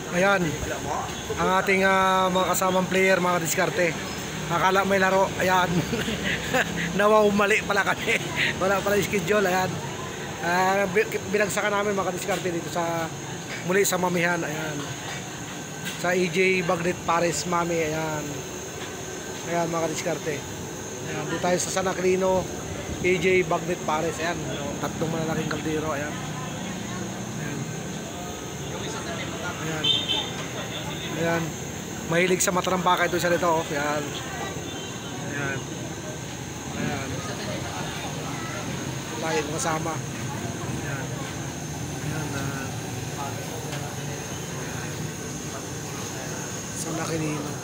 Ayan, ang ating mga kasamang player, mga diskarte. Akala may laro, ayan. Nawaw, mali pala kami. Wala pala yung schedule, ayan. Binagsakan namin mga diskarte dito sa muli sa Mamihan, ayan. Sa EJ Bagnet Pares Mami, ayan. Ayan mga diskarte. Ayan, dito tayo sa San Aquilino, EJ Bagnet Pares, ayan. Tatlong malalaking kaldero, ayan. Ayan. Ayan. Mahilig sa matarampaka ito siya dito, oh. Ayan. Ayan. Ayan. Tayo kasama. Ayan. Ayan. San Aquilino. Ayan.